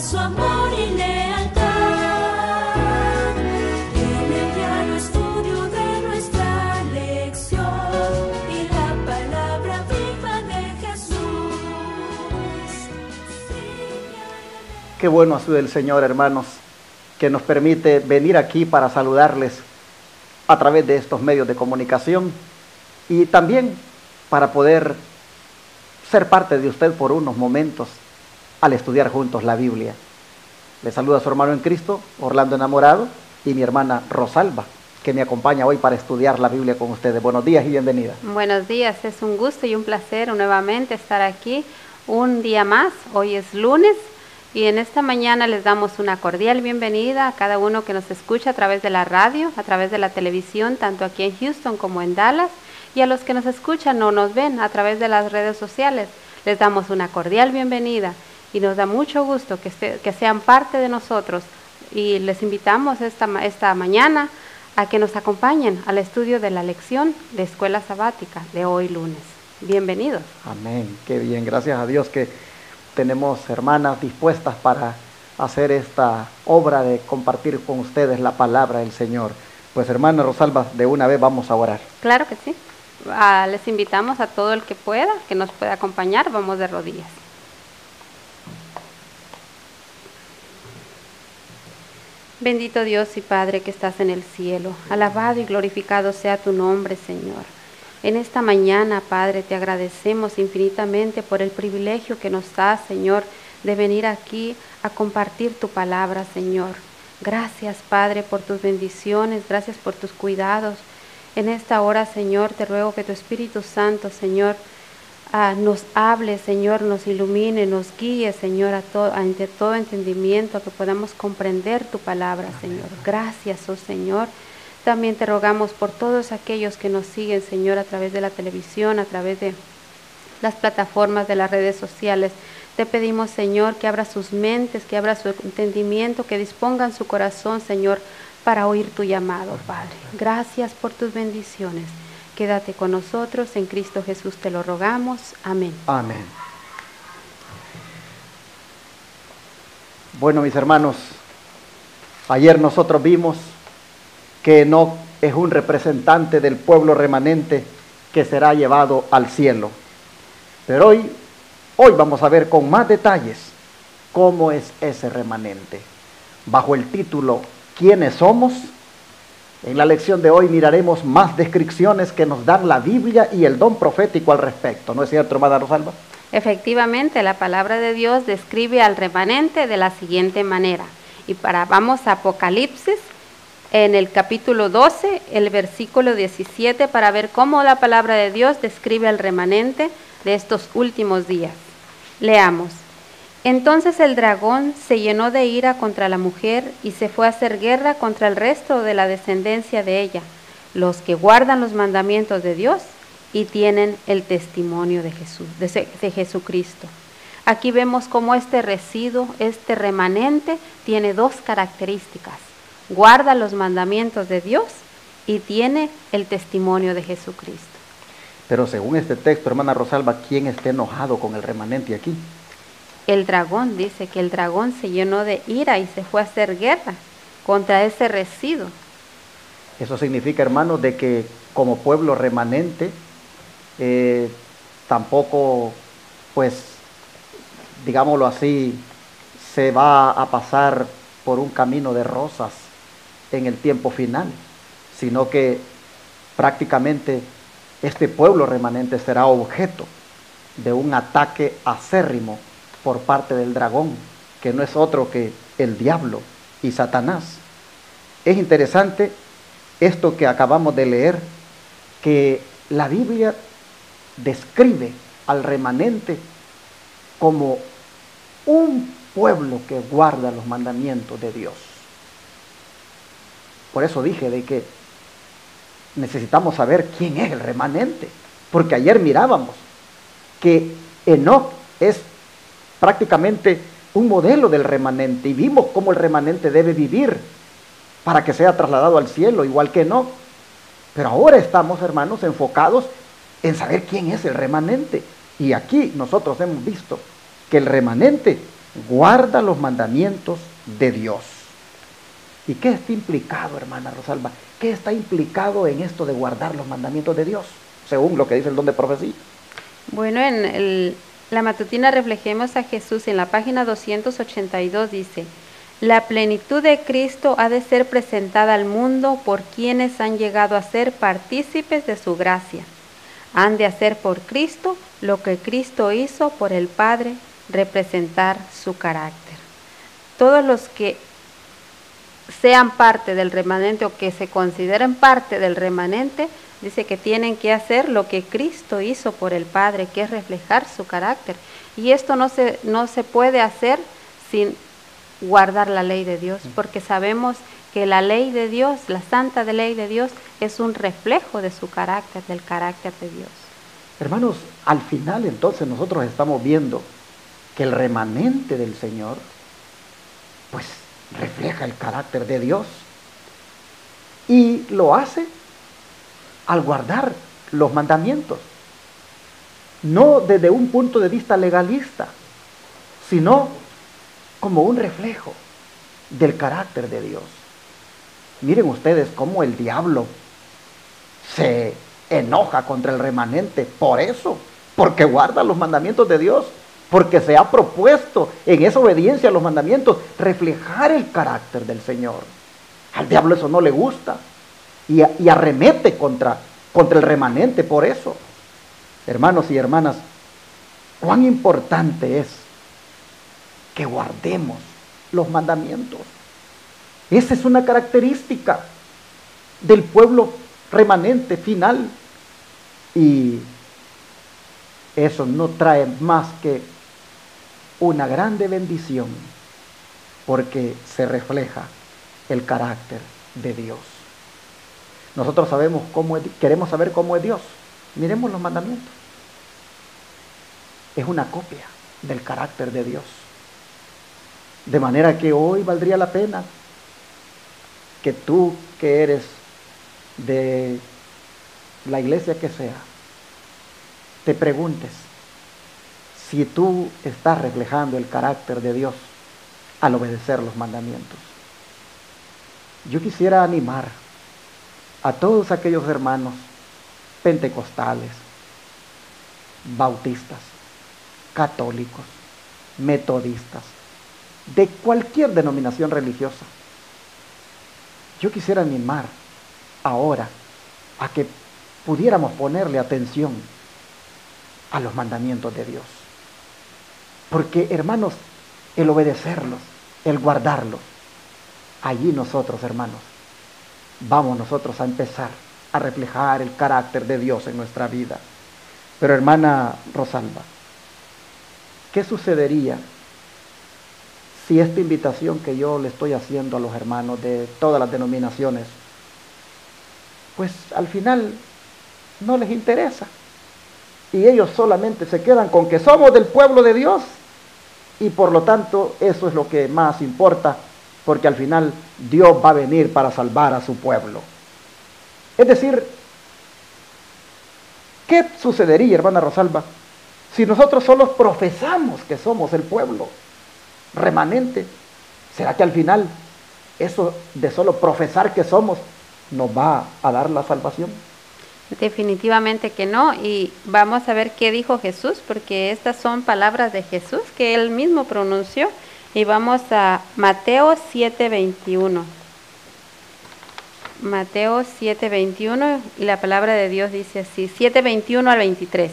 su amor y lealtad. En el diario estudio de nuestra lección y la palabra viva de Jesús. Qué bueno ha sido el Señor, hermanos, que nos permite venir aquí para saludarles a través de estos medios de comunicación y también para poder ser parte de usted por unos momentos al estudiar juntos la Biblia. Le saluda a su hermano en Cristo, Orlando Enamorado, y mi hermana Rosalba, que me acompaña hoy para estudiar la Biblia con ustedes. Buenos días y bienvenida. Buenos días, es un gusto y un placer nuevamente estar aquí un día más. Hoy es lunes y en esta mañana les damos una cordial bienvenida a cada uno que nos escucha a través de la radio, a través de la televisión, tanto aquí en Houston como en Dallas, y a los que nos escuchan o nos ven a través de las redes sociales. Les damos una cordial bienvenida y nos da mucho gusto que sean parte de nosotros, y les invitamos esta mañana a que nos acompañen al estudio de la lección de Escuela Sabática de hoy lunes. Bienvenidos. Amén, qué bien, gracias a Dios que tenemos hermanas dispuestas para hacer esta obra de compartir con ustedes la palabra del Señor. Pues hermana Rosalba, de una vez vamos a orar. Claro que sí. Les invitamos a todo el que pueda, que nos pueda acompañar. Vamos de rodillas. Bendito Dios y Padre que estás en el cielo, alabado y glorificado sea tu nombre, Señor. En esta mañana, Padre, te agradecemos infinitamente por el privilegio que nos das, Señor, de venir aquí a compartir tu palabra, Señor. Gracias, Padre, por tus bendiciones, gracias por tus cuidados. En esta hora, Señor, te ruego que tu Espíritu Santo, Señor, nos hable, Señor, nos ilumine, nos guíe, Señor, ante todo entendimiento, a que podamos comprender tu palabra, Señor. Gracias, oh Señor. También te rogamos por todos aquellos que nos siguen, Señor, a través de la televisión, a través de las plataformas de las redes sociales. Te pedimos, Señor, que abra sus mentes, que abra su entendimiento, que dispongan su corazón, Señor, para oír tu llamado, Padre. Gracias por tus bendiciones. Quédate con nosotros, en Cristo Jesús te lo rogamos. Amén. Amén. Bueno, mis hermanos, ayer nosotros vimos que Enoc es un representante del pueblo remanente que será llevado al cielo. Pero hoy vamos a ver con más detalles cómo es ese remanente. Bajo el título ¿Quiénes somos? En la lección de hoy miraremos más descripciones que nos dan la Biblia y el don profético al respecto. ¿No es cierto, hermana Rosalba? Efectivamente, la palabra de Dios describe al remanente de la siguiente manera. Vamos a Apocalipsis, en el capítulo 12, el versículo 17, para ver cómo la palabra de Dios describe al remanente de estos últimos días. Leamos. Entonces el dragón se llenó de ira contra la mujer y se fue a hacer guerra contra el resto de la descendencia de ella, los que guardan los mandamientos de Dios y tienen el testimonio de Jesucristo. Aquí vemos cómo este residuo, este remanente, tiene dos características. Guarda los mandamientos de Dios y tiene el testimonio de Jesucristo. Pero según este texto, hermana Rosalba, ¿quién está enojado con el remanente aquí? El dragón, dice que el dragón se llenó de ira y se fue a hacer guerra contra ese residuo. Eso significa, hermanos, de que como pueblo remanente, tampoco, pues, digámoslo así, se va a pasar por un camino de rosas en el tiempo final, sino que prácticamente este pueblo remanente será objeto de un ataque acérrimo por parte del dragón, que no es otro que el diablo y Satanás. Es interesante esto que acabamos de leer, que la Biblia describe al remanente como un pueblo que guarda los mandamientos de Dios. Por eso dije de que necesitamos saber quién es el remanente, porque ayer mirábamos que Enoc es prácticamente un modelo del remanente y vimos cómo el remanente debe vivir para que sea trasladado al cielo, igual que Enoc. Pero ahora estamos, hermanos, enfocados en saber quién es el remanente. Y aquí nosotros hemos visto que el remanente guarda los mandamientos de Dios. ¿Y qué está implicado, hermana Rosalba? ¿Qué está implicado en esto de guardar los mandamientos de Dios, según lo que dice el don de profecía? Bueno, la matutina Reflejemos a Jesús, en la página 282 dice: la plenitud de Cristo ha de ser presentada al mundo por quienes han llegado a ser partícipes de su gracia. Han de hacer por Cristo lo que Cristo hizo por el Padre, representar su carácter. Todos los que sean parte del remanente o que se consideren parte del remanente, dice que tienen que hacer lo que Cristo hizo por el Padre, que es reflejar su carácter. Y esto no se puede hacer sin guardar la ley de Dios, porque sabemos que la ley de Dios, la santa ley de Dios, es un reflejo de su carácter, del carácter de Dios. Hermanos, al final entonces nosotros estamos viendo que el remanente del Señor, pues refleja el carácter de Dios, y lo hace al guardar los mandamientos, no desde un punto de vista legalista, sino como un reflejo del carácter de Dios. Miren ustedes cómo el diablo se enoja contra el remanente por eso, porque guarda los mandamientos de Dios, porque se ha propuesto en esa obediencia a los mandamientos reflejar el carácter del Señor. Al diablo eso no le gusta y arremete contra el remanente por eso. Hermanos y hermanas, cuán importante es que guardemos los mandamientos. Esa es una característica del pueblo remanente final, y eso no trae más que una grande bendición, porque se refleja el carácter de Dios. Nosotros queremos saber cómo es Dios. Miremos los mandamientos. Es una copia del carácter de Dios. De manera que hoy valdría la pena que tú, que eres de la iglesia que sea, te preguntes si tú estás reflejando el carácter de Dios al obedecer los mandamientos. Yo quisiera animar a todos aquellos hermanos pentecostales, bautistas, católicos, metodistas, de cualquier denominación religiosa. Yo quisiera animar ahora a que pudiéramos ponerle atención a los mandamientos de Dios. Porque, hermanos, el obedecerlos, el guardarlos, allí nosotros, hermanos, vamos nosotros a empezar a reflejar el carácter de Dios en nuestra vida. Pero, hermana Rosalba, ¿qué sucedería si esta invitación que yo le estoy haciendo a los hermanos de todas las denominaciones, pues al final no les interesa? Y ellos solamente se quedan con que somos del pueblo de Dios, y por lo tanto eso es lo que más importa, porque al final Dios va a venir para salvar a su pueblo. Es decir, ¿qué sucedería, hermana Rosalba, si nosotros solo profesamos que somos el pueblo remanente? ¿Será que al final eso de solo profesar que somos nos va a dar la salvación? Definitivamente que no, y vamos a ver qué dijo Jesús, porque estas son palabras de Jesús que él mismo pronunció, y vamos a Mateo 7:21. Mateo 7:21, y la palabra de Dios dice así, 7:21 al 23.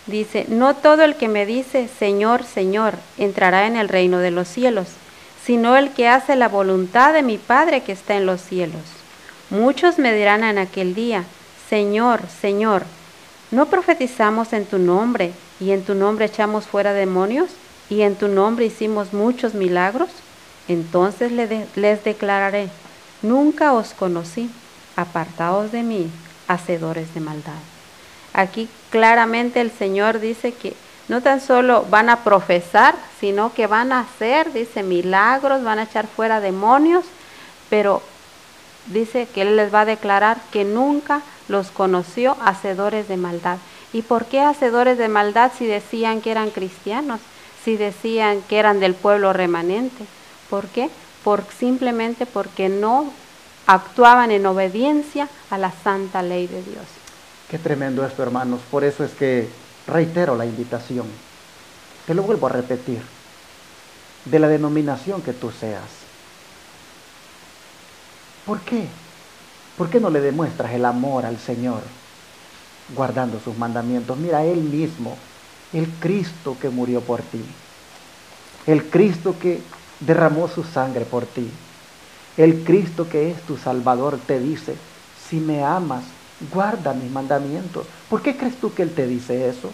Dice: no todo el que me dice Señor, Señor, entrará en el reino de los cielos, sino el que hace la voluntad de mi Padre que está en los cielos. Muchos me dirán en aquel día: Señor, Señor, ¿no profetizamos en tu nombre, y en tu nombre echamos fuera demonios, y en tu nombre hicimos muchos milagros? Entonces les declararé: nunca os conocí, apartaos de mí, hacedores de maldad. Aquí claramente el Señor dice que no tan solo van a profesar, sino que van a hacer, dice, milagros, van a echar fuera demonios, pero dice que Él les va a declarar que nunca los conoció, hacedores de maldad. ¿Y por qué hacedores de maldad si decían que eran cristianos? si decían que eran del pueblo remanente. ¿Por qué? Simplemente porque no actuaban en obediencia a la santa ley de Dios. Qué tremendo esto, hermanos. Por eso es que reitero la invitación. Te lo vuelvo a repetir. De la denominación que tú seas. ¿Por qué? ¿Por qué no le demuestras el amor al Señor guardando sus mandamientos? Mira, Él mismo, el Cristo que murió por ti, el Cristo que derramó su sangre por ti, el Cristo que es tu Salvador te dice, si me amas, guarda mis mandamientos. ¿Por qué crees tú que Él te dice eso?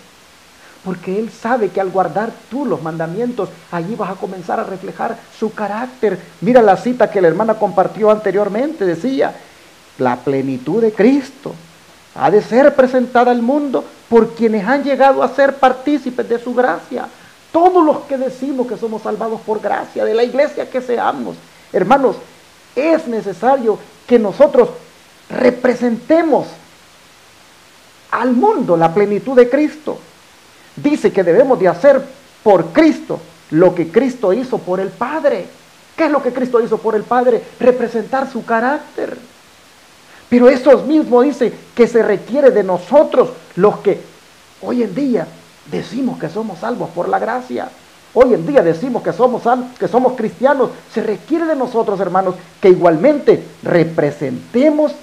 Porque Él sabe que al guardar tú los mandamientos, allí vas a comenzar a reflejar su carácter. Mira la cita que la hermana compartió anteriormente, decía, la plenitud de Cristo ha de ser presentada al mundo por quienes han llegado a ser partícipes de su gracia. Todos los que decimos que somos salvados por gracia, de la iglesia que seamos, hermanos, es necesario que nosotros representemos al mundo la plenitud de Cristo. Dice que debemos de hacer por Cristo lo que Cristo hizo por el Padre. ¿Qué es lo que Cristo hizo por el Padre? Representar su carácter. Pero eso mismo dice que se requiere de nosotros, los que hoy en día decimos que somos salvos por la gracia. Hoy en día decimos que somos cristianos. Se requiere de nosotros, hermanos, que igualmente representemos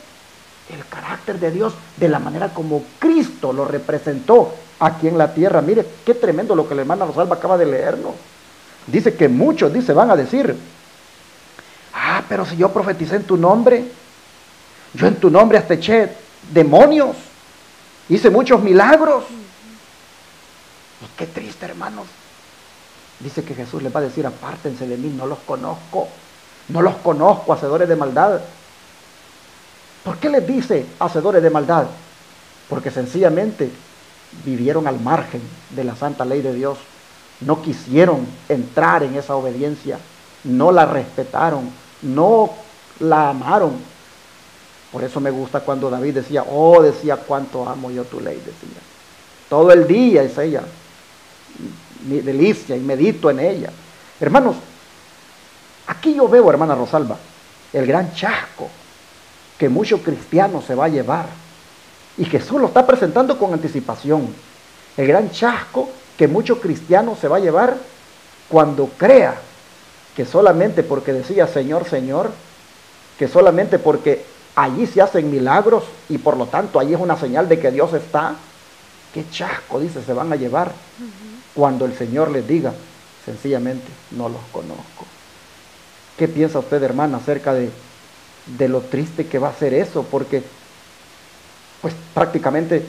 el carácter de Dios de la manera como Cristo lo representó aquí en la tierra. Mire, qué tremendo lo que la hermana Rosalba acaba de leernos. Dice que muchos, van a decir, pero si yo profeticé en tu nombre, yo en tu nombre hasta eché demonios, hice muchos milagros. Y qué triste, hermanos. Dice que Jesús les va a decir, apártense de mí, no los conozco, hacedores de maldad. ¿Por qué les dice hacedores de maldad? Porque sencillamente vivieron al margen de la santa ley de Dios, no quisieron entrar en esa obediencia, no la respetaron, no la amaron. Por eso me gusta cuando David decía, cuánto amo yo tu ley, decía. Todo el día es ella, mi delicia, y medito en ella. Hermanos, aquí yo veo, hermana Rosalba, el gran chasco que muchos cristianos se va a llevar, y Jesús lo está presentando con anticipación. El gran chasco que muchos cristianos se va a llevar cuando crea que solamente porque decía Señor, Señor, que solamente porque allí se hacen milagros y por lo tanto allí es una señal de que Dios está. Qué chasco, dice, se van a llevar cuando el Señor les diga, sencillamente, no los conozco. ¿Qué piensa usted, hermana, acerca de lo triste que va a ser eso? Porque pues prácticamente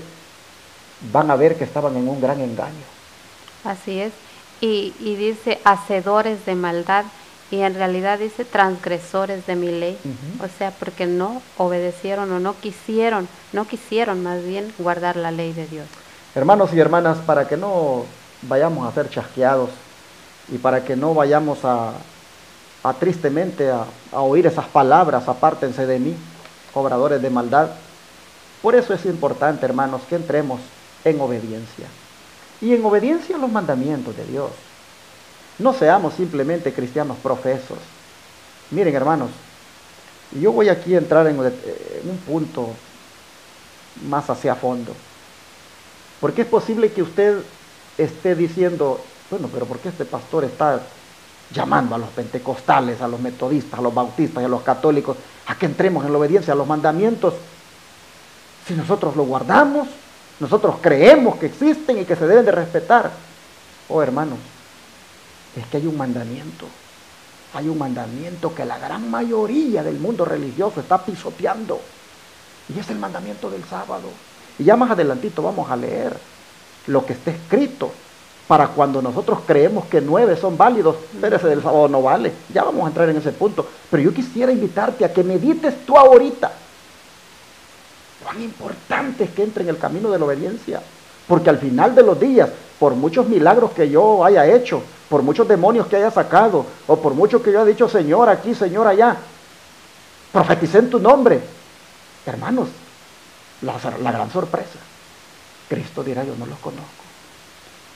van a ver que estaban en un gran engaño. Así es. Y dice hacedores de maldad, y en realidad dice transgresores de mi ley. O sea, porque no obedecieron o no quisieron más bien guardar la ley de Dios. Hermanos y hermanas, para que no vayamos a ser chasqueados y para que no vayamos a tristemente a oír esas palabras, apártense de mí, obradores de maldad. Por eso es importante, hermanos, que entremos en obediencia. Y en obediencia a los mandamientos de Dios. No seamos simplemente cristianos profesos. Miren, hermanos, yo voy aquí a entrar en un punto más hacia fondo. Porque es posible que usted esté diciendo, bueno, pero ¿por qué este pastor está llamando a los pentecostales, a los metodistas, a los bautistas y a los católicos a que entremos en la obediencia a los mandamientos? Si nosotros lo guardamos, nosotros creemos que existen y que se deben de respetar. Oh, hermanos, es que hay un mandamiento que la gran mayoría del mundo religioso está pisoteando, y es el mandamiento del sábado. Y ya más adelantito vamos a leer lo que está escrito, para cuando nosotros creemos que 9 son válidos, pero ese del sábado no vale. Ya vamos a entrar en ese punto, pero yo quisiera invitarte a que medites tú ahorita cuán importante es que entre en el camino de la obediencia, porque al final de los días, por muchos milagros que yo haya hecho, por muchos demonios que haya sacado, o por mucho que yo haya dicho Señor aquí, Señor allá, profeticé en tu nombre, hermanos, la gran sorpresa, Cristo dirá, yo no los conozco.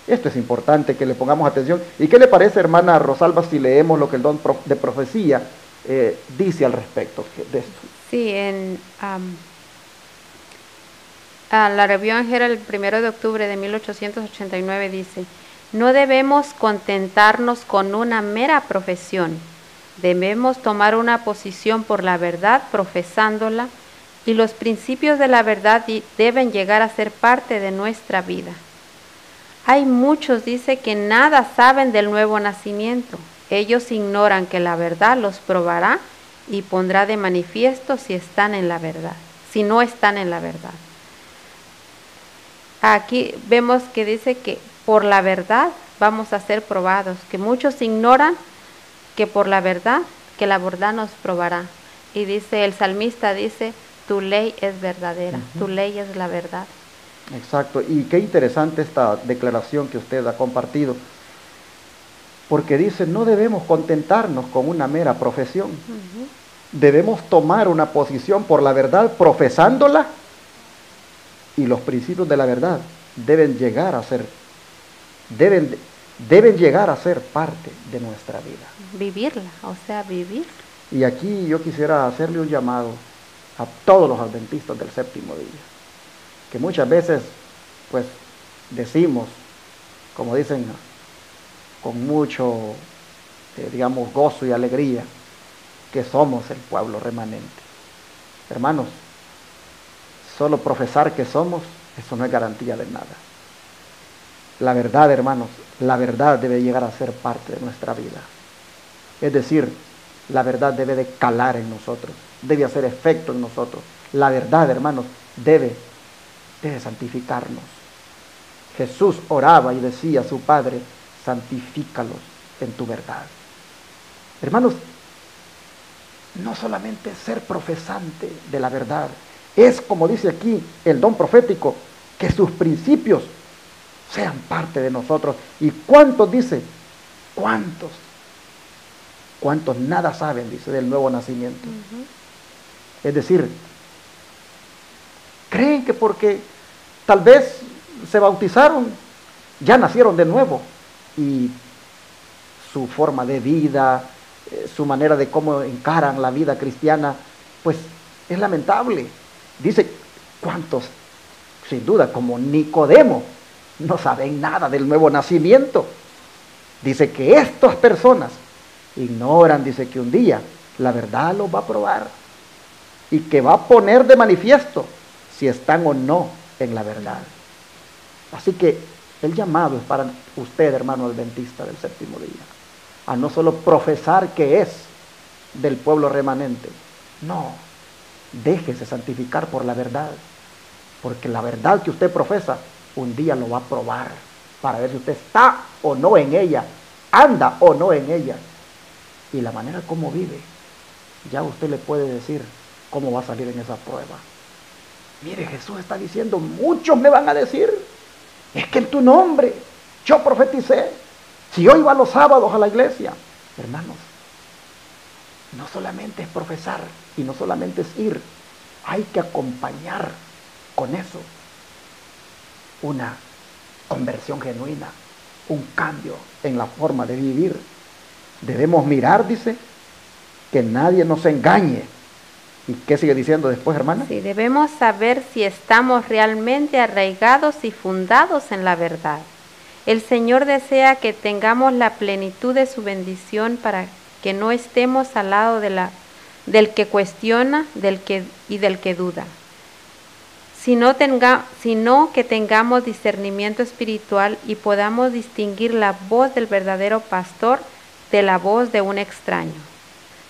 Esto es importante que le pongamos atención. ¿Y qué le parece, hermana Rosalba, si leemos lo que el don de profecía dice al respecto de esto? Sí, la Review Herald el 1 de octubre de 1889 dice: no debemos contentarnos con una mera profesión, debemos tomar una posición por la verdad profesándola, y los principios de la verdad deben llegar a ser parte de nuestra vida. Hay muchos, dice, que nada saben del nuevo nacimiento. Ellos ignoran que la verdad los probará y pondrá de manifiesto si están en la verdad, si no están en la verdad. Aquí vemos que dice que por la verdad vamos a ser probados, que muchos ignoran que por la verdad, que la verdad nos probará. Y dice, el salmista dice, tu ley es verdadera, tu ley es la verdad. Exacto, y qué interesante esta declaración que usted ha compartido, porque dice, no debemos contentarnos con una mera profesión, debemos tomar una posición por la verdad profesándola, y los principios de la verdad deben llegar a ser parte de nuestra vida. Vivirla, o sea, vivir. Y aquí yo quisiera hacerle un llamado a todos los adventistas del séptimo día, que muchas veces pues decimos, como dicen, con mucho digamos gozo y alegría, que somos el pueblo remanente. Hermanos, solo profesar que somos, eso no es garantía de nada. La verdad, hermanos, la verdad debe llegar a ser parte de nuestra vida. Es decir, la verdad debe de calar en nosotros, debe hacer efecto en nosotros. La verdad, hermanos, debe santificarnos. Jesús oraba y decía a su Padre, santifícalos en tu verdad. Hermanos, no solamente ser profesante de la verdad, es, como dice aquí el don profético, que sus principios sean parte de nosotros. ¿Y cuántos, dice? ¿Cuántos nada saben, dice, del nuevo nacimiento? Es decir, creen que porque tal vez se bautizaron, ya nacieron de nuevo, y su forma de vida, su manera de cómo encaran la vida cristiana, pues es lamentable. Dice, ¿cuántos? Sin duda, como Nicodemo, no saben nada del nuevo nacimiento. Dice que estas personas ignoran, dice que un día la verdad los va a probar y que va a poner de manifiesto si están o no en la verdad. Así que el llamado es para usted, hermano adventista del séptimo día, a no solo profesar que es del pueblo remanente, no, déjese santificar por la verdad, porque la verdad que usted profesa un día lo va a probar para ver si usted está o no en ella, anda o no en ella, y la manera como vive, ya usted le puede decir cómo va a salir en esa prueba. Mire, Jesús está diciendo, muchos me van a decir, es que en tu nombre yo profeticé, si yo iba los sábados a la iglesia. Hermanos, no solamente es profesar y no solamente es ir, hay que acompañar con eso una conversión genuina, un cambio en la forma de vivir. Debemos mirar, dice, que nadie nos engañe. ¿Y qué sigue diciendo después, hermana? Sí, debemos saber si estamos realmente arraigados y fundados en la verdad. El Señor desea que tengamos la plenitud de su bendición para que no estemos al lado del que cuestiona y del que duda, sino que tengamos discernimiento espiritual y podamos distinguir la voz del verdadero pastor de la voz de un extraño.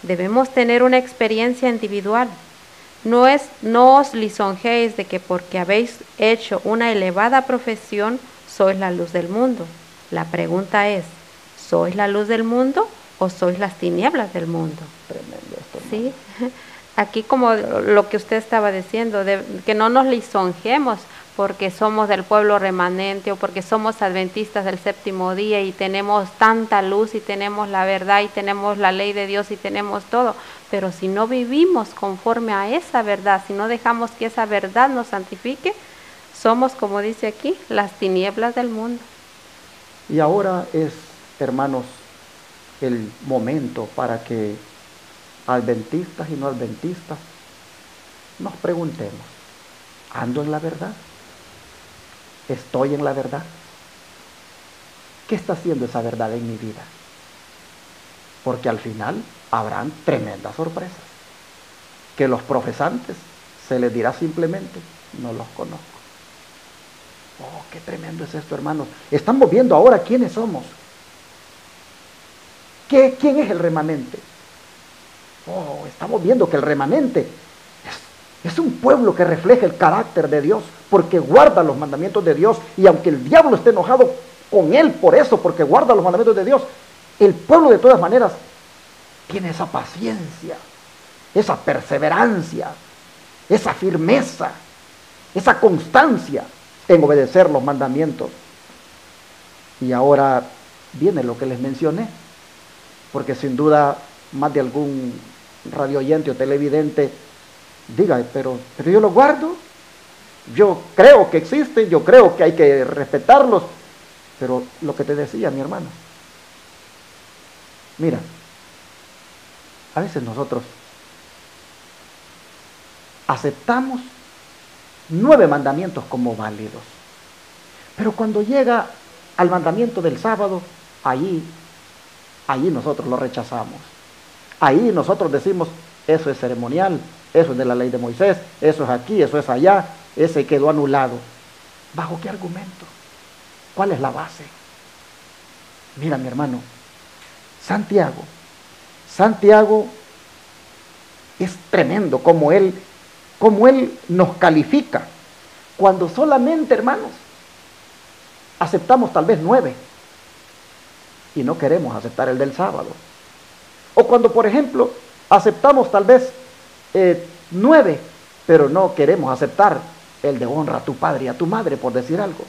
Debemos tener una experiencia individual. No os lisonjeéis de que porque habéis hecho una elevada profesión, sois la luz del mundo. La pregunta es, ¿sois la luz del mundo o sois las tinieblas del mundo? Tremendo esto, ¿no? Sí, aquí como lo que usted estaba diciendo, que no nos lisonjemos porque somos del pueblo remanente o porque somos adventistas del séptimo día y tenemos tanta luz y tenemos la verdad y tenemos la ley de Dios y tenemos todo, pero si no vivimos conforme a esa verdad, si no dejamos que esa verdad nos santifique, somos, como dice aquí, las tinieblas del mundo. Y ahora es, hermanos, el momento para que adventistas y no adventistas nos preguntemos, ¿ando en la verdad? ¿Estoy en la verdad? ¿Qué está haciendo esa verdad en mi vida? Porque al final habrán tremendas sorpresas, que los profesantes se les dirá simplemente, no los conozco. Oh, qué tremendo es esto, hermanos. Estamos viendo ahora quiénes somos. ¿Quién es el remanente? Oh, estamos viendo que el remanente es un pueblo que refleja el carácter de Dios, porque guarda los mandamientos de Dios, y aunque el diablo esté enojado con él por eso, porque guarda los mandamientos de Dios, el pueblo de todas maneras tiene esa paciencia, esa perseverancia, esa firmeza, esa constancia en obedecer los mandamientos. Y ahora viene lo que les mencioné, porque sin duda más de algún radio oyente o televidente diga, pero yo lo guardo, yo creo que existen, yo creo que hay que respetarlos, pero lo que te decía mi hermano, mira, a veces nosotros aceptamos 9 mandamientos como válidos, pero cuando llega al mandamiento del sábado, allí nosotros lo rechazamos. Ahí nosotros decimos, eso es ceremonial, eso es de la ley de Moisés, eso es aquí, eso es allá, ese quedó anulado. ¿Bajo qué argumento? ¿Cuál es la base? Mira, mi hermano, Santiago es tremendo como él nos califica, cuando solamente, hermanos, aceptamos tal vez 9 y no queremos aceptar el del sábado. O cuando, por ejemplo, aceptamos tal vez 9, pero no queremos aceptar el de honra a tu padre y a tu madre, por decir algo.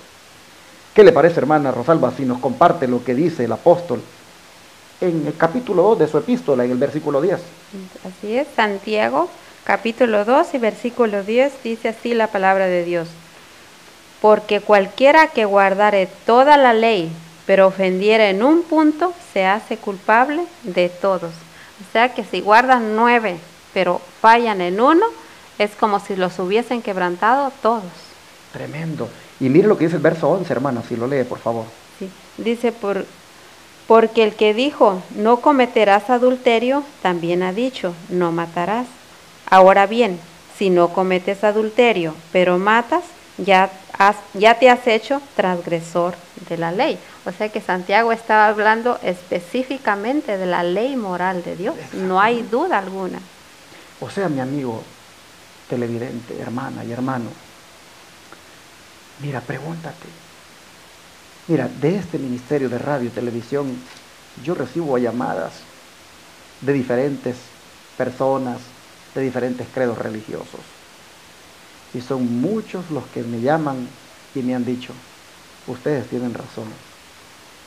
¿Qué le parece, hermana Rosalba, si nos comparte lo que dice el apóstol en el capítulo 2 de su epístola, en el versículo 10? Así es, Santiago, capítulo 2 y versículo 10, dice así la palabra de Dios. Porque cualquiera que guardare toda la ley, pero ofendiera en un punto, se hace culpable de todos. O sea que si guardan 9, pero fallan en uno, es como si los hubiesen quebrantado todos. Tremendo. Y mire lo que dice el verso 11, hermana, si lo lee, por favor. Sí. Dice, porque el que dijo, no cometerás adulterio, también ha dicho, no matarás. Ahora bien, si no cometes adulterio, pero matas, ya te has hecho transgresor de la ley. O sea que Santiago estaba hablando específicamente de la ley moral de Dios. No hay duda alguna. O sea, mi amigo televidente, hermana y hermano, mira, pregúntate. Mira, de este ministerio de radio y televisión, yo recibo llamadas de diferentes personas, de diferentes credos religiosos. Y son muchos los que me llaman y me han dicho, ustedes tienen razón,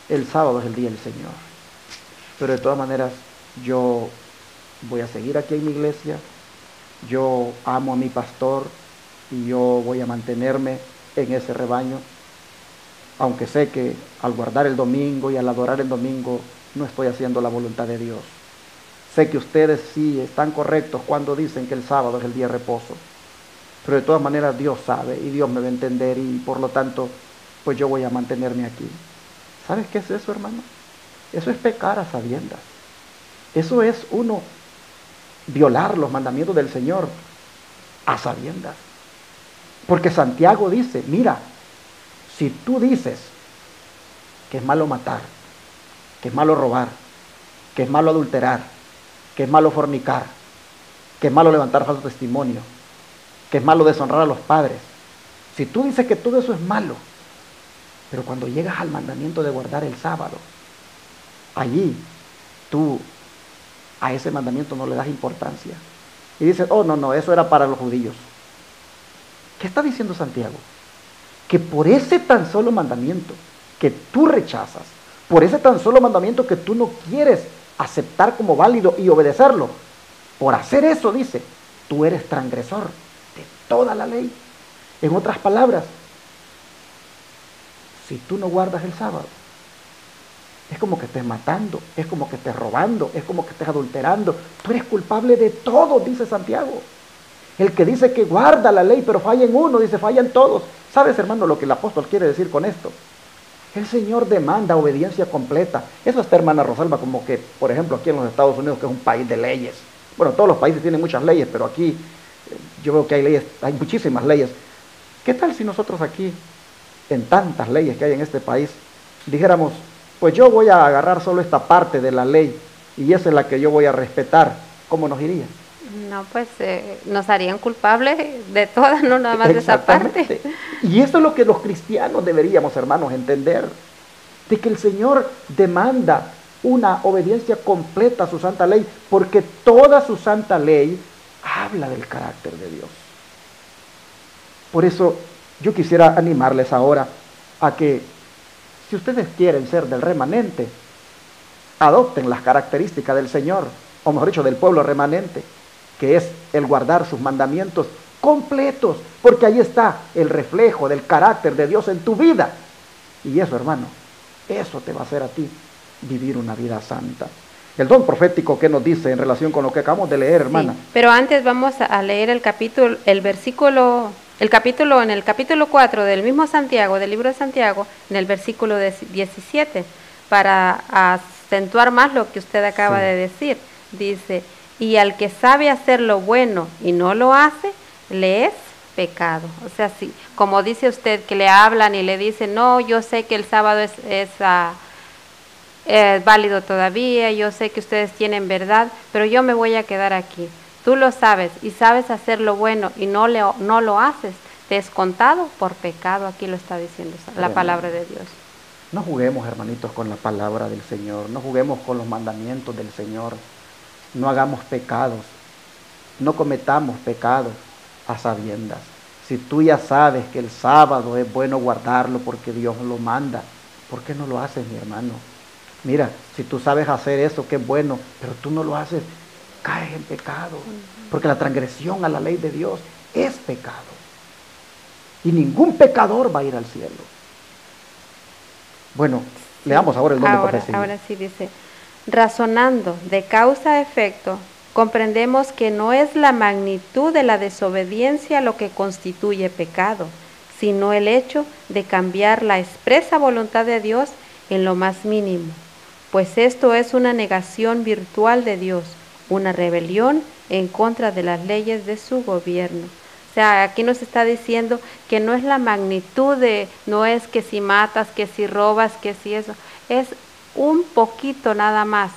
el sábado es el día del Señor. Pero de todas maneras, yo voy a seguir aquí en mi iglesia, yo amo a mi pastor y yo voy a mantenerme en ese rebaño, aunque sé que al guardar el domingo y al adorar el domingo no estoy haciendo la voluntad de Dios. Sé que ustedes sí están correctos cuando dicen que el sábado es el día de reposo, pero de todas maneras Dios sabe y Dios me va a entender y por lo tanto pues yo voy a mantenerme aquí. ¿Sabes qué es eso, hermano? Eso es pecar a sabiendas. Eso es uno violar los mandamientos del Señor a sabiendas. Porque Santiago dice, mira, si tú dices que es malo matar, que es malo robar, que es malo adulterar, que es malo fornicar, que es malo levantar falso testimonio, que es malo deshonrar a los padres, si tú dices que todo eso es malo, pero cuando llegas al mandamiento de guardar el sábado, allí tú a ese mandamiento no le das importancia y dices, oh no, eso era para los judíos. ¿Qué está diciendo Santiago? Que por ese tan solo mandamiento que tú rechazas, por ese tan solo mandamiento que tú no quieres aceptar como válido y obedecerlo, por hacer eso, dice, tú eres transgresor de toda la ley. En otras palabras, si tú no guardas el sábado, Es como que estés matando, es como que estés robando, es como que estés adulterando. Tú eres culpable de todo, dice Santiago. El que dice que guarda la ley, pero falla en uno, dice falla en todos. ¿Sabes, hermano, lo que el apóstol quiere decir con esto? El Señor demanda obediencia completa. Eso está, hermana Rosalba, como que, por ejemplo, aquí en los Estados Unidos, que es un país de leyes. Bueno, todos los países tienen muchas leyes, pero aquí yo veo que hay leyes, hay muchísimas leyes. ¿Qué tal si nosotros aquí, en tantas leyes que hay en este país, dijéramos, pues yo voy a agarrar solo esta parte de la ley y esa es la que yo voy a respetar? ¿Cómo nos iría? No, pues nos harían culpables de todas, no nada más de esa parte. Y eso es lo que los cristianos deberíamos, hermanos, entender, de que el Señor demanda una obediencia completa a su santa ley, porque toda su santa ley habla del carácter de Dios. Por eso yo quisiera animarles ahora a que, si ustedes quieren ser del remanente, adopten las características del Señor, o mejor dicho, del pueblo remanente, que es el guardar sus mandamientos completos, porque ahí está el reflejo del carácter de Dios en tu vida. Y eso, hermano, eso te va a hacer a ti vivir una vida santa. El don profético, ¿qué nos dice en relación con lo que acabamos de leer, hermana? Sí, pero antes vamos a leer el capítulo 4 del mismo Santiago, del libro de Santiago, en el versículo 17, para acentuar más lo que usted acaba de decir. Dice, y al que sabe hacer lo bueno y no lo hace, le es pecado. O sea, sí, como dice usted, que le hablan y le dicen, no, yo sé que el sábado es válido todavía, yo sé que ustedes tienen verdad, pero yo me voy a quedar aquí. Tú lo sabes y sabes hacer lo bueno y no lo haces, te es contado por pecado. Aquí lo está diciendo la palabra de Dios. No juguemos, hermanitos, con la palabra del Señor, no juguemos con los mandamientos del Señor, no hagamos pecados, no cometamos pecados a sabiendas. Si tú ya sabes que el sábado es bueno guardarlo porque Dios lo manda, ¿por qué no lo haces, mi hermano? Mira, si tú sabes hacer eso, qué bueno, pero tú no lo haces, caes en pecado, porque la transgresión a la ley de Dios es pecado. Y ningún pecador va a ir al cielo. Bueno, leamos ahora el don de profecía. Ahora sí dice, razonando de causa a efecto, comprendemos que no es la magnitud de la desobediencia lo que constituye pecado, sino el hecho de cambiar la expresa voluntad de Dios en lo más mínimo, pues esto es una negación virtual de Dios, una rebelión en contra de las leyes de su gobierno. O sea, aquí nos está diciendo que no es la magnitud no es que si matas, que si robas, que si eso, es un poquito nada más,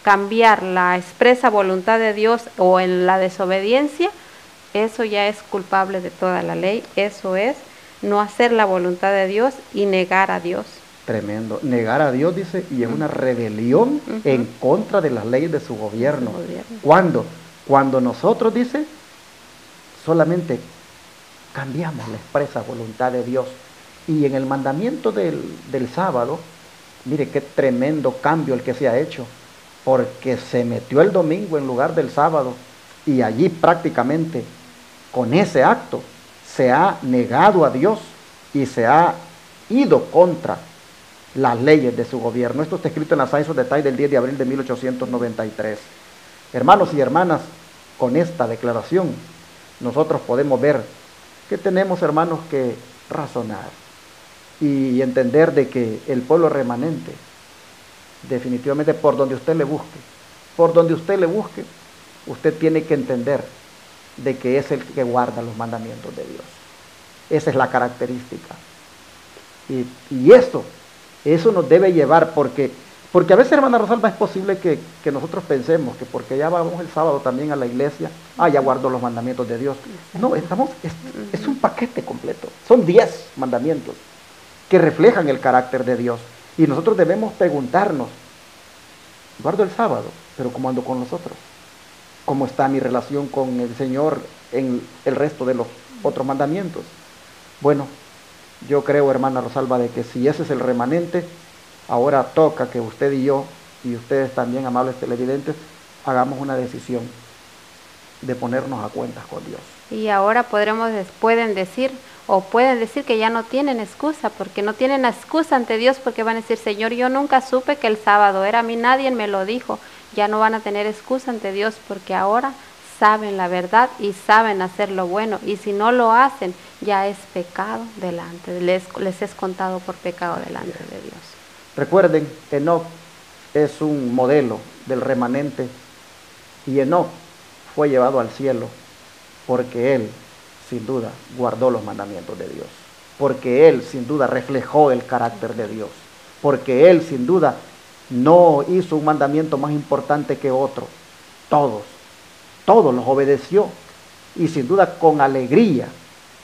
cambiar la expresa voluntad de Dios o en la desobediencia, eso ya es culpable de toda la ley, eso es no hacer la voluntad de Dios y negar a Dios. Tremendo, negar a Dios, dice, y es una rebelión en contra de las leyes de su gobierno. ¿Cuándo? Cuando nosotros, dice, solamente cambiamos la expresa voluntad de Dios. Y en el mandamiento del sábado, mire qué tremendo cambio el que se ha hecho, porque se metió el domingo en lugar del sábado y allí prácticamente con ese acto se ha negado a Dios y se ha ido contra las leyes de su gobierno. Esto está escrito en la Science of the Time del 10 de abril de 1893. Hermanos y hermanas, con esta declaración nosotros podemos ver que tenemos, hermanos, que razonar y entender de que el pueblo remanente, definitivamente por donde usted le busque, usted tiene que entender de que es el que guarda los mandamientos de Dios. Esa es la característica. Y eso nos debe llevar, porque a veces, hermana Rosalba, es posible que nosotros pensemos que porque ya vamos el sábado también a la iglesia, ya guardo los mandamientos de Dios. No, es un paquete completo. Son 10 mandamientos que reflejan el carácter de Dios. Y nosotros debemos preguntarnos, guardo el sábado, pero ¿cómo ando con los otros? ¿Cómo está mi relación con el Señor en el resto de los otros mandamientos? Bueno, yo creo, hermana Rosalba, de que si ese es el remanente, ahora toca que usted y yo, y ustedes también, amables televidentes, hagamos una decisión de ponernos a cuentas con Dios. Y ahora pueden decir, o pueden decir que ya no tienen excusa, porque no tienen excusa ante Dios, porque van a decir, Señor, yo nunca supe que el sábado era, a mí nadie me lo dijo. Ya no van a tener excusa ante Dios, porque ahora saben la verdad y saben hacer lo bueno, y si no lo hacen, ya es pecado delante, les es contado por pecado delante de Dios. Recuerden, Enoc es un modelo del remanente, y Enoc fue llevado al cielo porque él, sin duda, guardó los mandamientos de Dios, porque él, sin duda, reflejó el carácter de Dios, porque él, sin duda, no hizo un mandamiento más importante que otro. Todos los obedeció, y sin duda con alegría,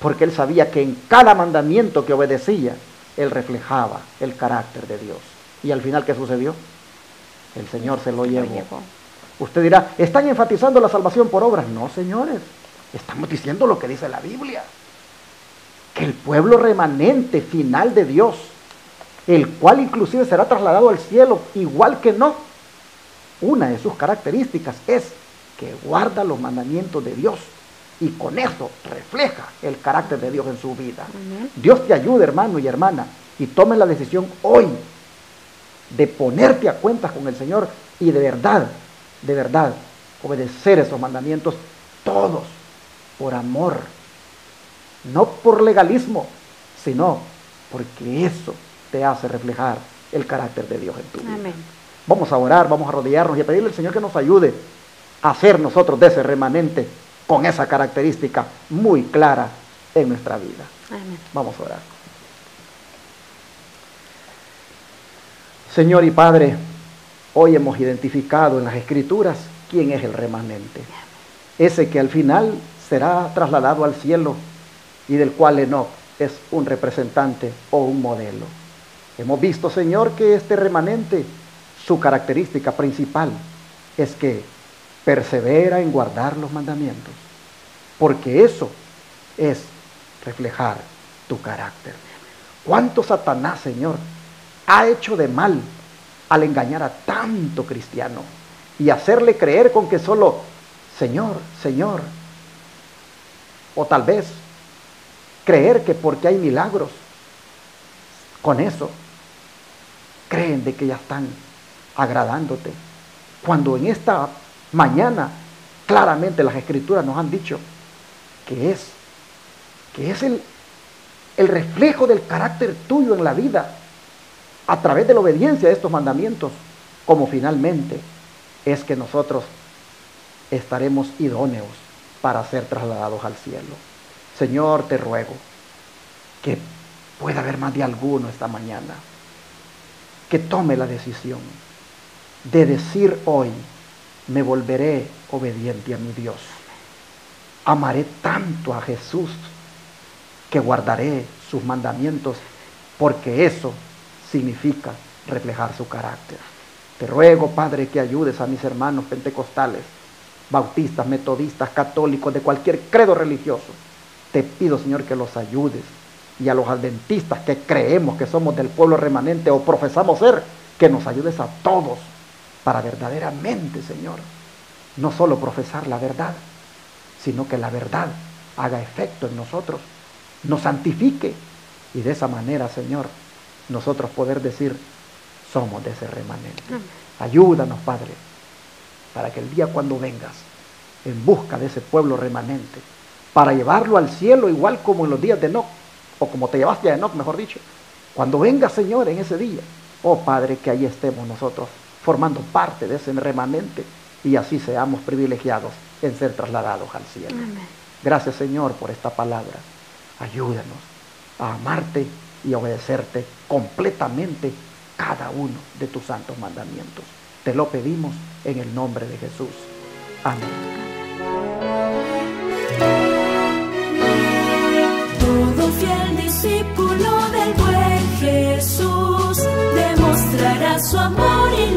porque él sabía que en cada mandamiento que obedecía, él reflejaba el carácter de Dios. Y al final, ¿qué sucedió? El Señor se lo llevó. Usted dirá, ¿están enfatizando la salvación por obras? No, señores, estamos diciendo lo que dice la Biblia, que el pueblo remanente final de Dios, el cual inclusive será trasladado al cielo, igual que Enoc, una de sus características es que guarda los mandamientos de Dios, y con eso refleja el carácter de Dios en su vida. Dios te ayude, hermano y hermana, y tome la decisión hoy de ponerte a cuentas con el Señor y de verdad, obedecer esos mandamientos, todos por amor, no por legalismo, sino porque eso te hace reflejar el carácter de Dios en tu vida. Amén. Vamos a orar, vamos a arrodillarnos y a pedirle al Señor que nos ayude a ser nosotros de ese remanente con esa característica muy clara en nuestra vida. Amén. Vamos a orar. Señor y Padre, hoy hemos identificado en las Escrituras quién es el remanente, ese que al final será trasladado al cielo y del cual Enoc es un representante o un modelo. Hemos visto, Señor, que este remanente, su característica principal es que persevera en guardar los mandamientos, porque eso es reflejar tu carácter. ¿Cuánto Satanás, Señor, ha hecho de mal al engañar a tanto cristiano y hacerle creer con que solo Señor, Señor, o tal vez creer que porque hay milagros, con eso creen de que ya están agradándote, cuando en esta mañana claramente las Escrituras nos han dicho que es el reflejo del carácter tuyo en la vida a través de la obediencia de estos mandamientos, como finalmente es que nosotros estaremos idóneos para ser trasladados al cielo. Señor, te ruego que pueda haber más de alguno esta mañana que tome la decisión de decir hoy, me volveré obediente a mi Dios. Amaré tanto a Jesús que guardaré sus mandamientos, porque eso significa reflejar su carácter. Te ruego, Padre, que ayudes a mis hermanos pentecostales, bautistas, metodistas, católicos, de cualquier credo religioso. Te pido, Señor, que los ayudes. Y a los adventistas que creemos que somos del pueblo remanente o profesamos ser, que nos ayudes a todos para verdaderamente, Señor, no solo profesar la verdad, sino que la verdad haga efecto en nosotros, nos santifique, y de esa manera, Señor, nosotros poder decir, somos de ese remanente. Ayúdanos, Padre, para que el día cuando vengas en busca de ese pueblo remanente, para llevarlo al cielo igual como en los días de Enoc, o como te llevaste a Enoc, mejor dicho, cuando venga, Señor, en ese día, oh Padre, que ahí estemos nosotros formando parte de ese remanente y así seamos privilegiados en ser trasladados al cielo. Amén. Gracias, Señor, por esta palabra. Ayúdanos a amarte y a obedecerte completamente cada uno de tus santos mandamientos. Te lo pedimos en el nombre de Jesús. Amén. Todo fiel discípulo del buen Jesús demostrará su amor y